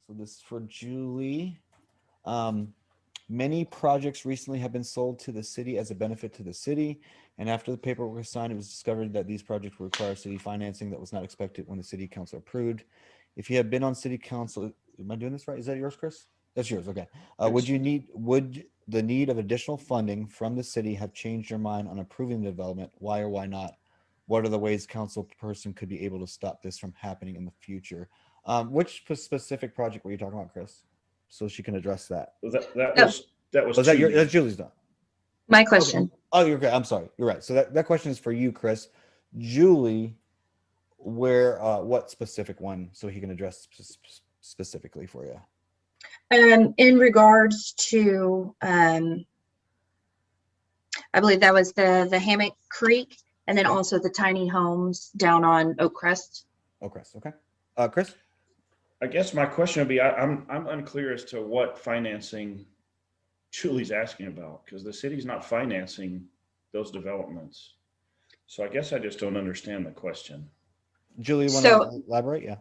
So this is for Julie. Many projects recently have been sold to the city as a benefit to the city. And after the paperwork was signed, it was discovered that these projects would require city financing that was not expected when the city council approved. If you have been on city council, am I doing this right? Is that yours, Chris? That's yours. Okay. Would the need of additional funding from the city have changed your mind on approving the development? Why or why not? What are the ways council person could be able to stop this from happening in the future? Which specific project were you talking about, Chris? So she can address that. That was that your, that's Julie's done. My question. Okay. Oh, you're okay. I'm sorry. You're right. So that question is for you, Chris. Julie, where what specific one so he can address specifically for you? In regards to I believe that was the Hammock Creek, and then also the tiny homes down on Oak Crest. Oak Crest, okay. Chris? I guess my question would be, I'm unclear as to what financing Julie's asking about, because the city's not financing those developments. So I guess I just don't understand the question. Julie, you want to elaborate? Yeah.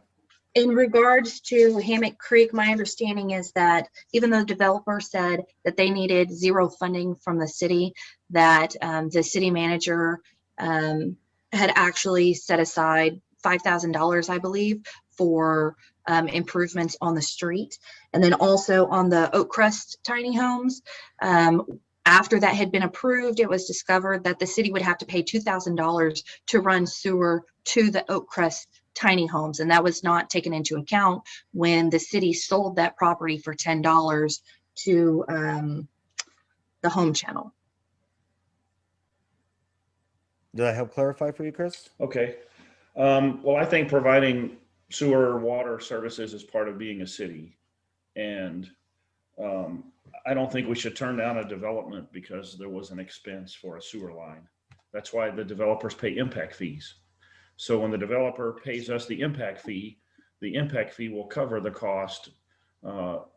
In regards to Hammock Creek, my understanding is that even though the developer said that they needed zero funding from the city, that the city manager had actually set aside $5,000, I believe, for improvements on the street. And then also on the Oak Crest tiny homes, after that had been approved, it was discovered that the city would have to pay $2,000 to run sewer to the Oak Crest tiny homes. And that was not taken into account when the city sold that property for $10 to the home channel. Did I help clarify for you, Chris? Okay. Well, I think providing sewer water services is part of being a city. And I don't think we should turn down a development because there was an expense for a sewer line. That's why the developers pay impact fees. So when the developer pays us the impact fee will cover the cost of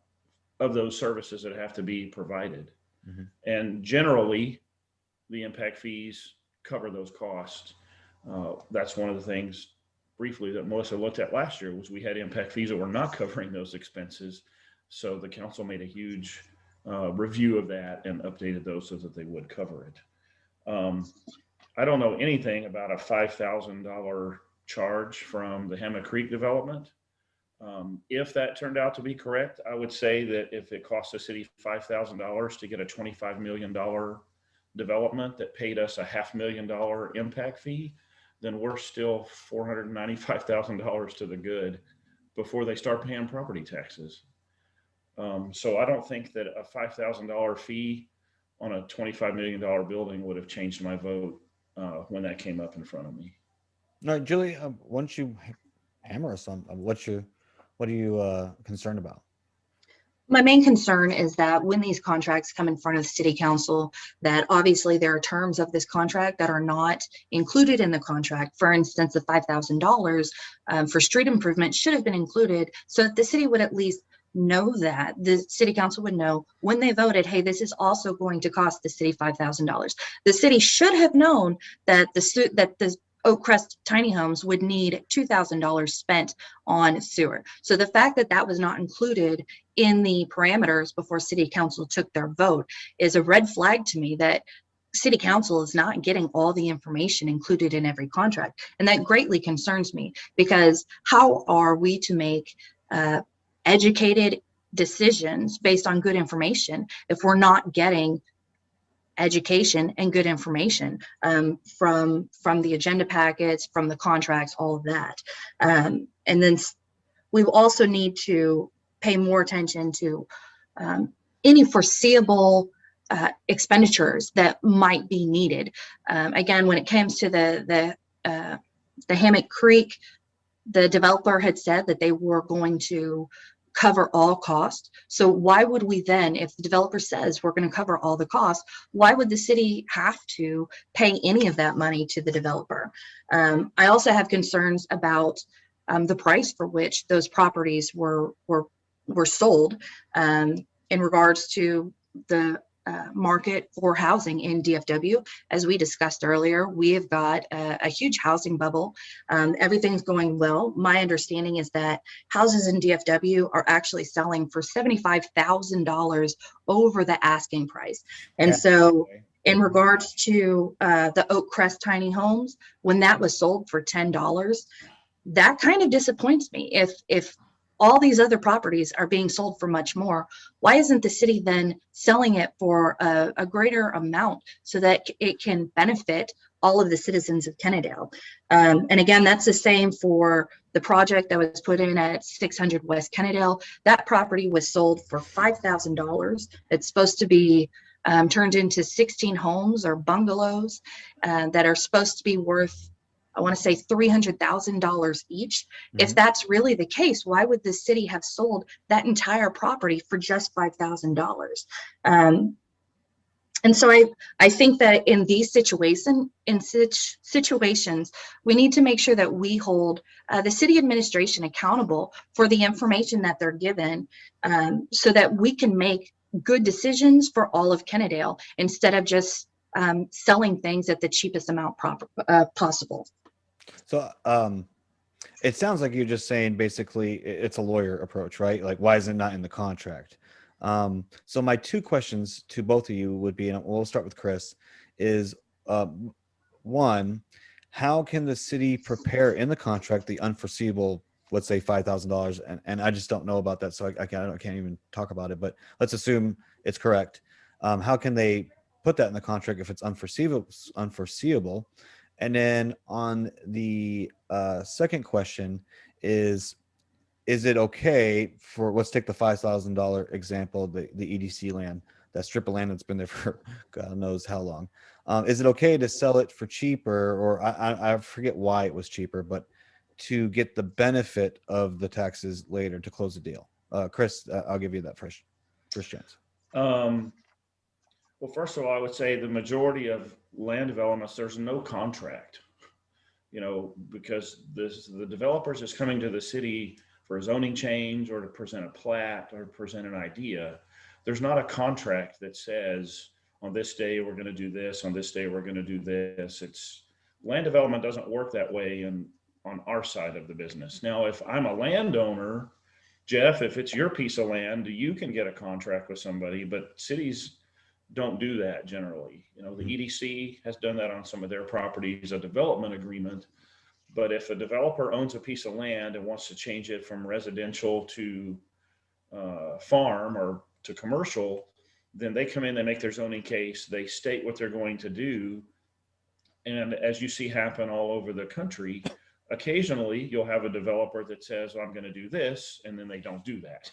those services that have to be provided. Mm-hmm. And generally, the impact fees cover those costs. That's one of the things briefly that Melissa looked at last year was we had impact fees that were not covering those expenses. So the council made a huge review of that and updated those so that they would cover it. I don't know anything about a $5,000 charge from the Hammock Creek development. If that turned out to be correct, I would say that if it cost the city $5,000 to get a $25 million development that paid us a $500,000 impact fee, then we're still $495,000 to the good before they start paying property taxes. So I don't think that a $5,000 fee on a $25 million building would have changed my vote when that came up in front of me. All right, Julie, why don't you hammer us on what are you concerned about? My main concern is that when these contracts come in front of the city council, that obviously there are terms of this contract that are not included in the contract. For instance, the $5,000 for street improvement should have been included so that the city would at least know that the city council would know when they voted, hey, this is also going to cost the city $5,000. The city should have known that the Oak Crest tiny homes would need $2,000 spent on sewer. So the fact that that was not included in the parameters before city council took their vote is a red flag to me that city council is not getting all the information included in every contract. And that greatly concerns me, because how are we to make educated decisions based on good information if we're not getting education and good information from the agenda packets, from the contracts, all of that. And then we also need to pay more attention to any foreseeable expenditures that might be needed. Again, when it comes to the Hammock Creek, the developer had said that they were going to cover all costs. So why would we then, if the developer says we're going to cover all the costs, why would the city have to pay any of that money to the developer? I also have concerns about the price for which those properties were sold in regards to the market for housing in DFW. As we discussed earlier, we have got a huge housing bubble. Everything's going well. My understanding is that houses in DFW are actually selling for $75,000 over the asking price. And so in regards to the Oak Crest tiny homes, when that was sold for $10, that kind of disappoints me. If all these other properties are being sold for much more, why isn't the city then selling it for a greater amount so that it can benefit all of the citizens of Kennedale? And again, that's the same for the project that was put in at 600 West Kennedale. That property was sold for $5,000. It's supposed to be turned into 16 homes or bungalows that are supposed to be worth, I want to say $300,000 each. Mhm. If that's really the case, why would the city have sold that entire property for just $5,000? And so I think that in these situations, we need to make sure that we hold the city administration accountable for the information that they're given, so that we can make good decisions for all of Kennedale instead of just selling things at the cheapest amount possible. So it sounds like you're just saying basically it's a lawyer approach, right? Like, why is it not in the contract? So my two questions to both of you would be, and we'll start with Chris, is one, how can the city prepare in the contract the unforeseeable, let's say $5,000, and I just don't know about that, so I can't even talk about it, but let's assume it's correct. How can they put that in the contract if it's unforeseeable? And then on the second question is it okay for, let's take the $5,000 example, the EDC land, that strip of land that's been there for God knows how long. Is it okay to sell it for cheaper, or I forget why it was cheaper, but to get the benefit of the taxes later to close the deal? Chris, I'll give you that first chance. Well, first of all, I would say the majority of land developments, there's no contract, because the developers is coming to the city for a zoning change or to present a plat or present an idea. There's not a contract that says on this day we're going to do this, on this day we're going to do this. It's land development doesn't work that way on our side of the business. Now, if I'm a landowner, Jeff, if it's your piece of land, you can get a contract with somebody, but cities don't do that generally. The EDC has done that on some of their properties, a development agreement. But if a developer owns a piece of land and wants to change it from residential to farm or to commercial, then they come in, they make their zoning case, they state what they're going to do. And as you see happen all over the country, occasionally you'll have a developer that says, well, I'm going to do this, and then they don't do that.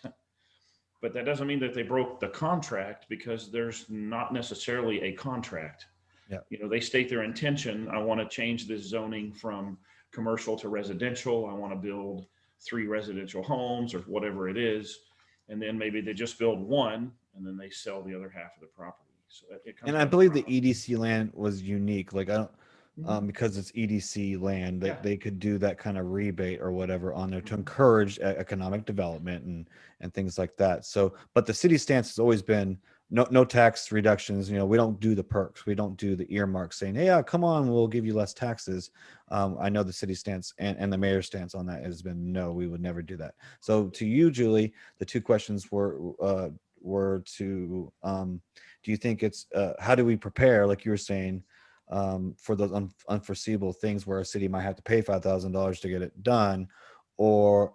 But that doesn't mean that they broke the contract, because there's not necessarily a contract. Yeah. They state their intention. I want to change this zoning from commercial to residential. I want to build 3 residential homes or whatever it is. And then maybe they just build one, and then they sell the other half of the property. So And I believe the EDC land was unique. Like, I don't, because it's EDC land, that they could do that kind of rebate or whatever on there to encourage economic development and things like that. So, but the city stance has always been no tax reductions. We don't do the perks. We don't do the earmarks saying, hey, yeah, come on, we'll give you less taxes. I know the city stance and the mayor's stance on that has been, no, we would never do that. So to you, Julie, the two questions were to, do you think it's, how do we prepare, like you were saying, for those unforeseeable things where a city might have to pay $5,000 to get it done?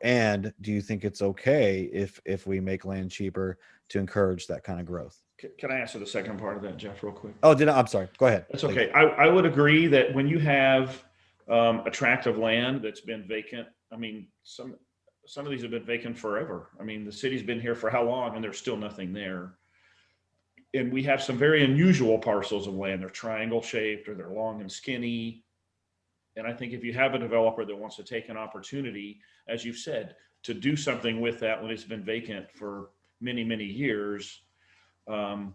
And do you think it's okay if we make land cheaper to encourage that kind of growth? Can I answer the second part of that, Jeff, real quick? Oh, I'm sorry. Go ahead. That's okay. I would agree that when you have a tract of land that's been vacant, some of these have been vacant forever. The city's been here for how long, and there's still nothing there. And we have some very unusual parcels of land. They're triangle shaped, or they're long and skinny. And I think if you have a developer that wants to take an opportunity, as you've said, to do something with that when it's been vacant for many, many years, in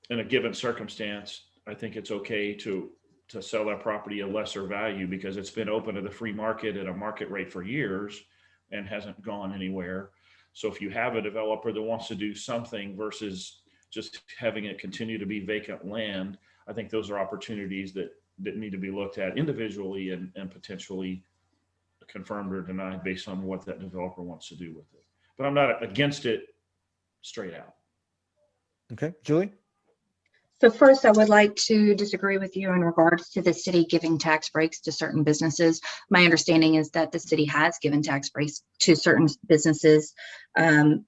a given circumstance, I think it's okay to sell that property a lesser value, because it's been open to the free market at a market rate for years and hasn't gone anywhere. So if you have a developer that wants to do something versus just having it continue to be vacant land. I think those are opportunities that need to be looked at individually and potentially confirmed or denied based on what that developer wants to do with it. But I'm not against it straight out. Okay, Julie? So first, I would like to disagree with you in regards to the city giving tax breaks to certain businesses. My understanding is that the city has given tax breaks to certain businesses,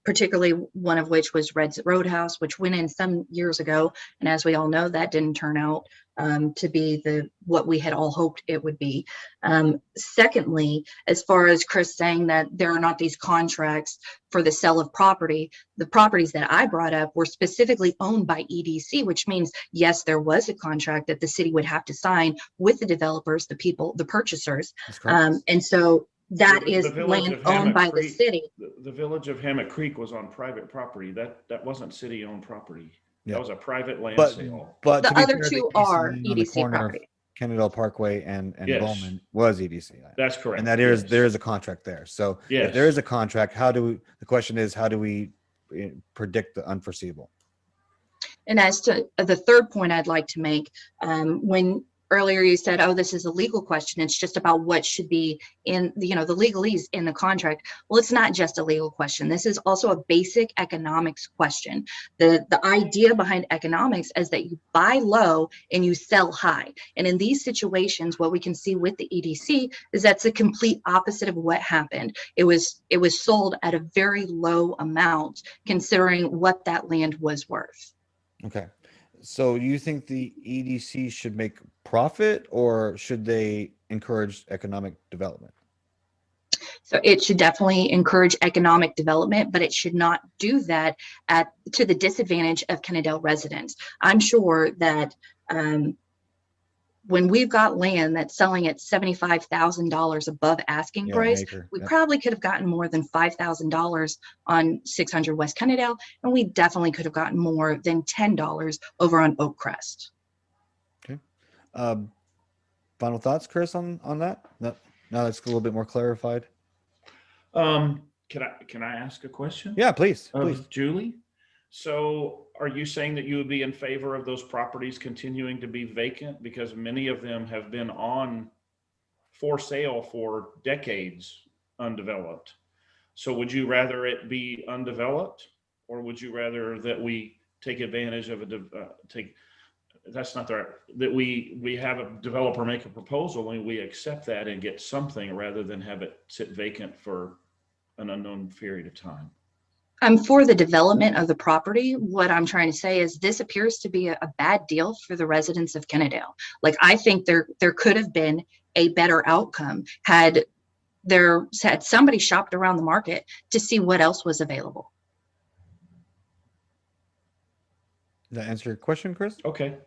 particularly one of which was Red's Roadhouse, which went in some years ago. And as we all know, that didn't turn out to be what we had all hoped it would be. Secondly, as far as Chris saying that there are not these contracts for the sale of property, the properties that I brought up were specifically owned by EDC, which means, yes, there was a contract that the city would have to sign with the developers, the people, the purchasers. That's correct. And so that The is village land of owned Hammock by the Creek- city. The village of Hammock Creek was on private property. That wasn't city-owned property. Yeah. That was a private land But sale. but The to be other fair, two the are on the EDC corner of property. Kennedale Parkway and Yes. Bowman was EDC land. That's correct. And that is yes. there is a contract there. So Yes. if there is a contract, the question is, how do we predict the unforeseeable? And as to the third point I'd like to make, when earlier you said, oh, this is a legal question, it's just about what should be in, the legalese in the contract. Well, it's not just a legal question. This is also a basic economics question. The idea behind economics is that you buy low and you sell high. And in these situations, what we can see with the EDC is that's the complete opposite of what happened. It was sold at a very low amount considering what that land was worth. Okay. So you think the EDC should make profit, or should they encourage economic development? So it should definitely encourage economic development, but it should not do that to the disadvantage of Kennedale residents. I'm sure that when we've got land that's selling at $75,000 above asking Yeah, price, acre. we Yep. probably could have gotten more than $5,000 on 600 West Kennedale, and we definitely could have gotten more than $10 over on Oak Crest. Okay. Final thoughts, Chris, on that? No, now that's a little bit more clarified. Can I ask a question? Yeah, please. Of Julie? So are you saying that you would be in favor of those properties continuing to be vacant? Because many of them have been on for sale for decades, undeveloped. So would you rather it be undeveloped, or would you rather that we take advantage of that we have a developer make a proposal and we accept that and get something, rather than have it sit vacant for an unknown period of time? I'm for the development of the property. What I'm trying to say is this appears to be a bad deal for the residents of Kennedale. Like, I think there could have been a better outcome had somebody shopped around the market to see what else was available. Does that answer your question, Chris? Okay.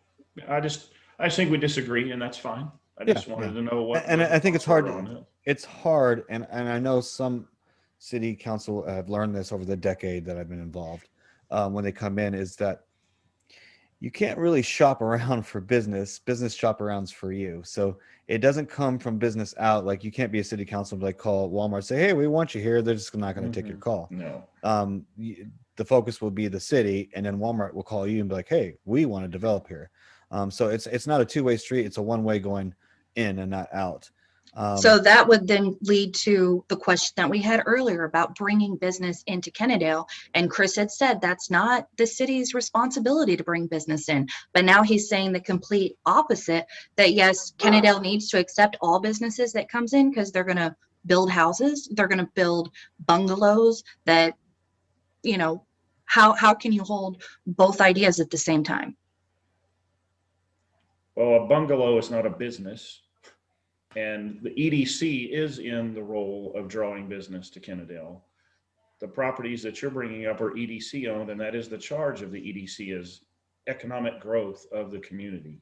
I think we disagree, and that's fine. I just wanted to know what. And I think it's hard. on it. It's hard, and I know some city council have learned this over the decade that I've been involved. When they come in, is that you can't really shop around for business. Business shop arounds for you. So it doesn't come from business out. Like, you can't be a city council and like call Walmart and say, hey, we want you here. They're just not going to take your call. No. The focus will be the city, and then Walmart will call you and be like, hey, we want to develop here. So it's not a two-way street. It's a one-way going in and not out. So that would then lead to the question that we had earlier about bringing business into Kennedale. And Chris had said that's not the city's responsibility to bring business in. But now he's saying the complete opposite, that yes, Kennedale needs to accept all businesses that comes in because they're going to build houses. They're going to build bungalows that, how can you hold both ideas at the same time? Well, a bungalow is not a business. And the EDC is in the role of drawing business to Kennedale. The properties that you're bringing up are EDC owned, and that is the charge of the EDC, is economic growth of the community.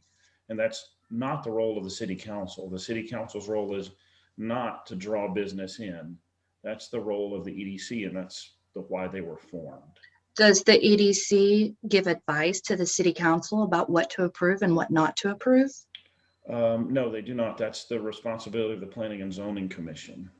And that's not the role of the city council. The city council's role is not to draw business in. That's the role of the EDC, and that's why they were formed. Does the EDC give advice to the city council about what to approve and what not to approve? No, they do not. That's the responsibility of the Planning and Zoning Commission.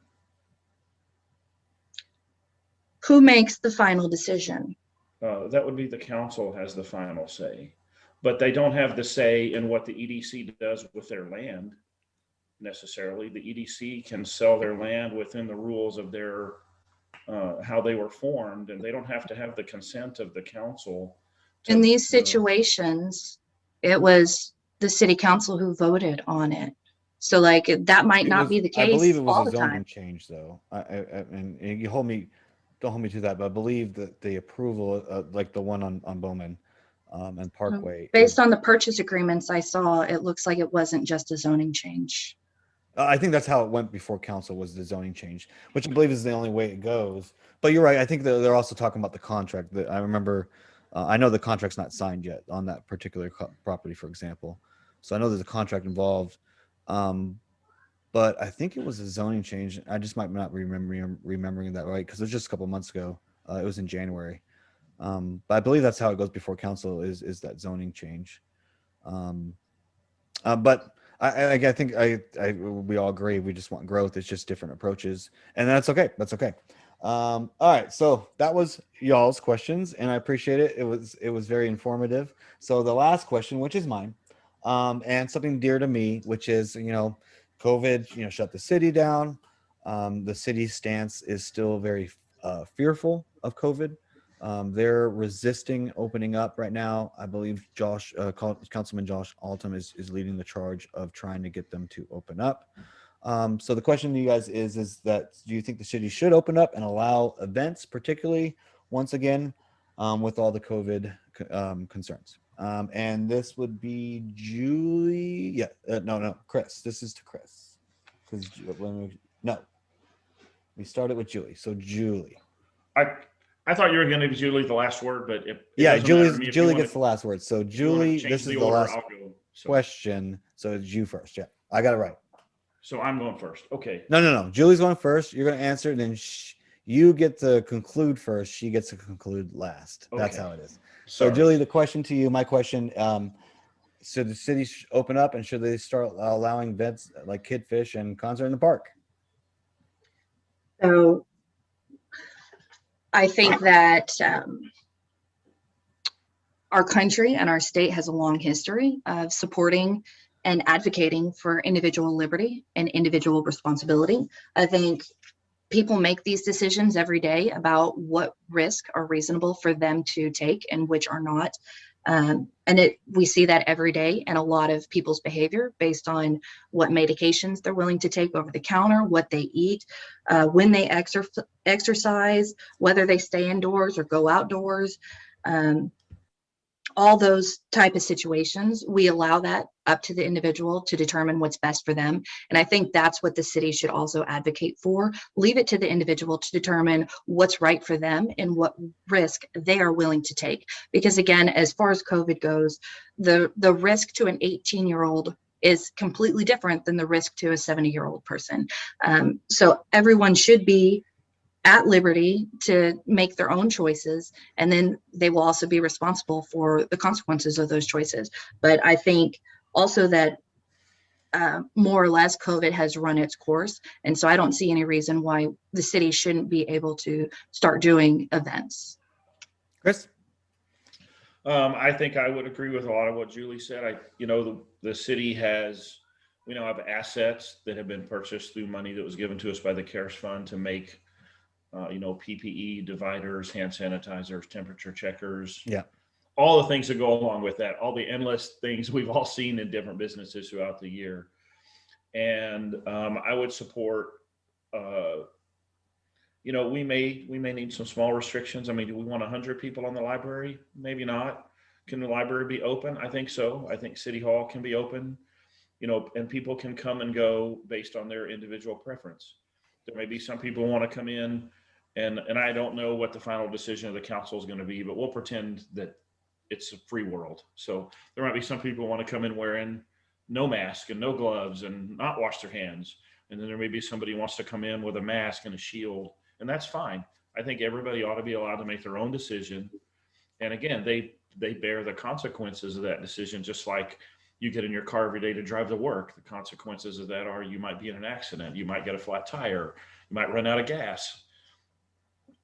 Who makes the final decision? that would be the council has the final say, but they don't have the say in what the EDC does with their land necessarily. The EDC can sell their land within the rules of their how they were formed, and they don't have to have the consent of the council. In these situations, it was the city council who voted on it. So like that might not be the I believe case it was all a the zoning time. change though. And you don't hold me to that, but I believe that the approval, like the one on Bowman and Parkway. Based on the purchase agreements I saw, it looks like it wasn't just a zoning change. I think that's how it went before council, was the zoning change, which I believe is the only way it goes. But you're right. I think they're also talking about the contract. That I remember, I know the contract's not signed yet on that particular property, for example. So I know there's a contract involved. But I think it was a zoning change. I just might not remembering that right, because it was just a couple months ago. It was in January. But I believe that's how it goes before council, is that zoning change. But I think we all agree we just want growth. It's just different approaches, and that's okay. That's okay. All right, so that was y'all's questions, and I appreciate it. It was very informative. So the last question, which is mine, and something dear to me, which is, COVID, shut the city down. The city's stance is still very fearful of COVID. They're resisting opening up right now. I believe Councilman Josh Altum is leading the charge of trying to get them to open up. So the question to you guys is that, do you think the city should open up and allow events, particularly once again, with all the COVID concerns? And this would be Julie. Yeah, no, Chris. This is to Chris. Because we started with Julie. So Julie. I thought you were going to give Julie the last word, but Julie gets the last word. So Julie, this is the last question. So it's you first. Yeah, I got it right. So I'm going first. Okay. No. Julie's going first. You're going to answer, and then you get to conclude first. She gets to conclude last. That's how it is. Sorry. So Julie, the question to you, my question, should the city open up, and should they start allowing events like Kid Fish and concert in the park? So I think that our country and our state has a long history of supporting and advocating for individual liberty and individual responsibility. I think people make these decisions every day about what risks are reasonable for them to take and which are not. We see that every day in a lot of people's behavior based on what medications they're willing to take over the counter, what they eat, when they exercise, whether they stay indoors or go outdoors. All those type of situations, we allow that up to the individual to determine what's best for them. And I think that's what the city should also advocate for. Leave it to the individual to determine what's right for them and what risk they are willing to take. Because again, as far as COVID goes, the risk to an 18-year-old is completely different than the risk to a 70-year-old person. So everyone should be at liberty to make their own choices, and then they will also be responsible for the consequences of those choices. But I think also that more or less COVID has run its course, and so I don't see any reason why the city shouldn't be able to start doing events. Chris? I think I would agree with a lot of what Julie said. The city has, have assets that have been purchased through money that was given to us by the CARES Fund to make PPE, dividers, hand sanitizers, temperature checkers. Yeah. All the things that go along with that, all the endless things we've all seen in different businesses throughout the year. And I would support, we may need some small restrictions. I mean, do we want 100 people on the library? Maybe not. Can the library be open? I think so. I think City Hall can be open, and people can come and go based on their individual preference. There may be some people who want to come in, and I don't know what the final decision of the council is going to be, but we'll pretend that it's a free world. So there might be some people who want to come in wearing no mask and no gloves and not wash their hands. And then there may be somebody who wants to come in with a mask and a shield, and that's fine. I think everybody ought to be allowed to make their own decision. And again, they bear the consequences of that decision, just like you get in your car every day to drive to work. The consequences of that are you might be in an accident, you might get a flat tire, you might run out of gas.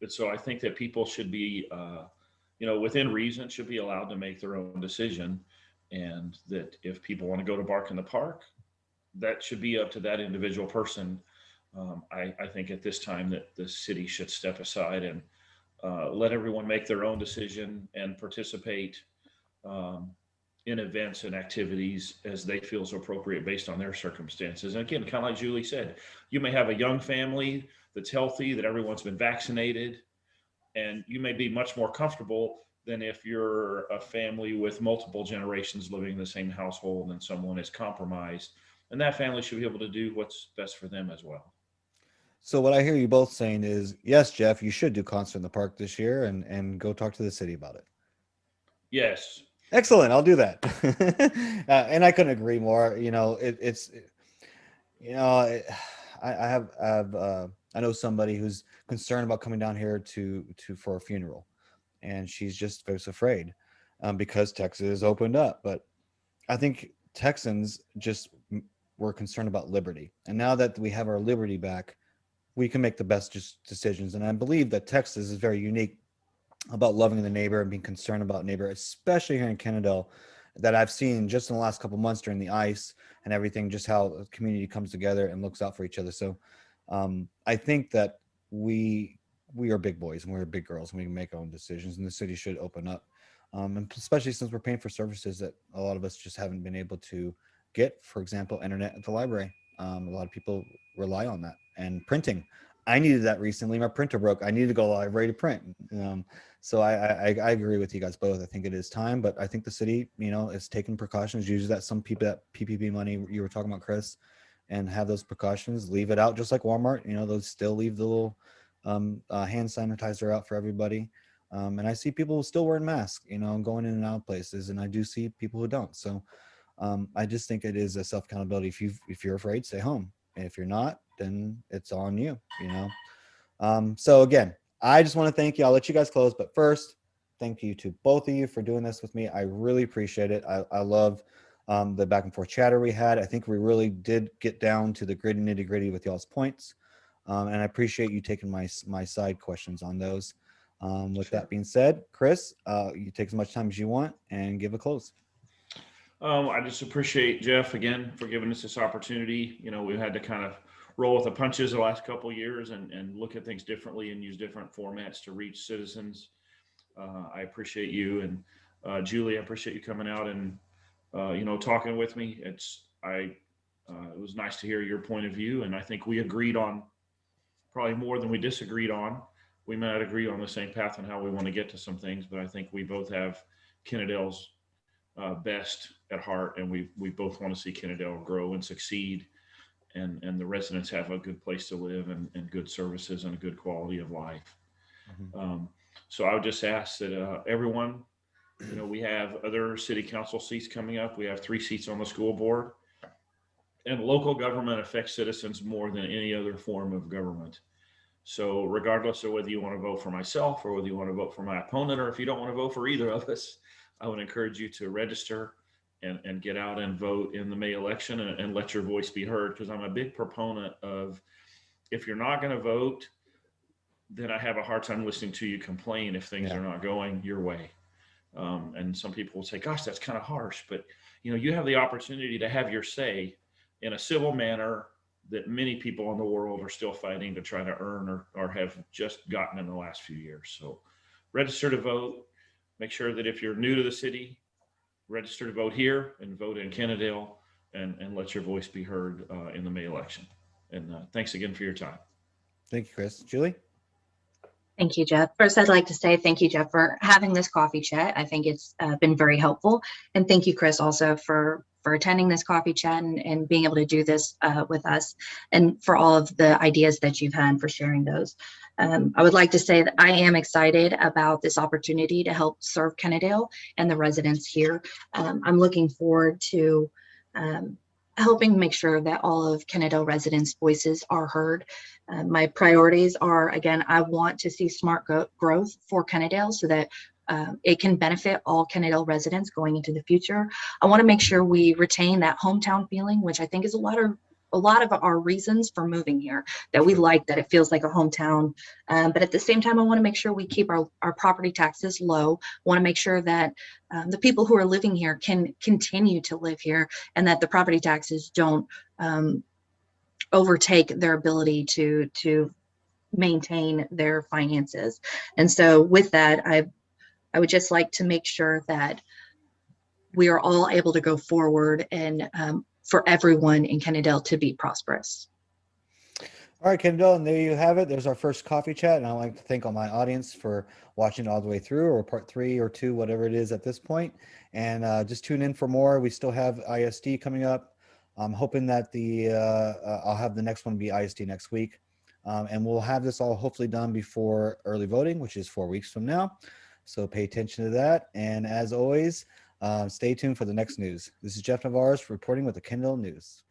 And so I think that people should be within reason, should be allowed to make their own decision. And that if people want to go to Bark in the Park, that should be up to that individual person. I think at this time that the city should step aside and let everyone make their own decision and participate in events and activities as they feel is appropriate based on their circumstances. And again, kind of like Julie said, you may have a young family that's healthy, that everyone's been vaccinated, and you may be much more comfortable than if you're a family with multiple generations living in the same household and someone is compromised. And that family should be able to do what's best for them as well. So what I hear you both saying is, yes, Jeff, you should do concert in the park this year and go talk to the city about it. Yes. Excellent. I'll do that. And I couldn't agree more. I know somebody who's concerned about coming down here for a funeral, and she's just very afraid because Texas opened up. But I think Texans just were concerned about liberty. And now that we have our liberty back, we can make the best decisions. And I believe that Texas is very unique about loving the neighbor and being concerned about neighbor, especially here in Kennedale, that I've seen just in the last couple of months during the ice and everything, just how the community comes together and looks out for each other. So I think that we are big boys and we're big girls and we can make our own decisions, and the city should open up. And especially since we're paying for services that a lot of us just haven't been able to get, for example, internet at the library. A lot of people rely on that, and printing. I needed that recently. My printer broke. I needed to go to the library to print. So I agree with you guys both. I think it is time, but I think the city, is taking precautions, uses that some people, that PPP money you were talking about, Chris, and have those precautions, leave it out just like Walmart. Those still leave the little hand sanitizer out for everybody. And I see people still wearing masks, going in and out of places, and I do see people who don't. So I just think it is a self accountability. If you're afraid, stay home. If you're not, then it's on you. So again, I just want to thank you. I'll let you guys close, but first, thank you to both of you for doing this with me. I really appreciate it. I love the back and forth chatter we had. I think we really did get down to the gritty nitty gritty with y'all's points, and I appreciate you taking my side questions on those. With that being said, Chris, you take as much time as you want and give a close. I just appreciate Jeff again for giving us this opportunity. We've had to kind of roll with the punches the last couple of years and look at things differently and use different formats to reach citizens. I appreciate you, and Julie, I appreciate you coming out and talking with me. It was nice to hear your point of view, and I think we agreed on probably more than we disagreed on. We may not agree on the same path on how we want to get to some things, but I think we both have Kennedale's best at heart, and we both want to see Kennedale grow and succeed, and the residents have a good place to live and good services and a good quality of life. Mm-hmm. So I would just ask that everyone, we have other city council seats coming up. We have 3 seats on the school board, and local government affects citizens more than any other form of government. So regardless of whether you want to vote for myself or whether you want to vote for my opponent, or if you don't want to vote for either of us, I would encourage you to register and get out and vote in the May election and let your voice be heard. Because I'm a big proponent of, if you're not going to vote, then I have a hard time listening to you complain if things are not going your way. And some people will say, gosh, that's kind of harsh. But, you have the opportunity to have your say in a civil manner that many people in the world are still fighting to try to earn or have just gotten in the last few years. So register to vote. Make sure that if you're new to the city, register to vote here and vote in Kennedale, and let your voice be heard in the May election. And thanks again for your time. Thank you, Chris. Julie? Thank you, Jeff. First, I'd like to say thank you, Jeff, for having this coffee chat. I think it's been very helpful. And thank you, Chris, also for attending this coffee chat and being able to do this with us, and for all of the ideas that you've had, for sharing those. I would like to say that I am excited about this opportunity to help serve Kennedale and the residents here. I'm looking forward to helping make sure that all of Kennedale residents' voices are heard. My priorities are, again, I want to see smart growth for Kennedale so that it can benefit all Kennedale residents going into the future. I want to make sure we retain that hometown feeling, which I think is a lot a lot of our reasons for moving here, that we like that it feels like a hometown. But at the same time, I want to make sure we keep our property taxes low. Want to make sure that the people who are living here can continue to live here, and that the property taxes don't overtake their ability to maintain their finances. And so with that, I would just like to make sure that we are all able to go forward and for everyone in Kennedale to be prosperous. All right, Kennedale, and there you have it. There's our first coffee chat, and I'd like to thank all my audience for watching all the way through, or part 3 or 2, whatever it is at this point. And just tune in for more. We still have ISD coming up. I'm hoping that I'll have the next one be ISD next week. And we'll have this all hopefully done before early voting, which is 4 weeks from now. So pay attention to that. And as always, stay tuned for the next news. This is Jeff Navarez reporting with the Kennedale News.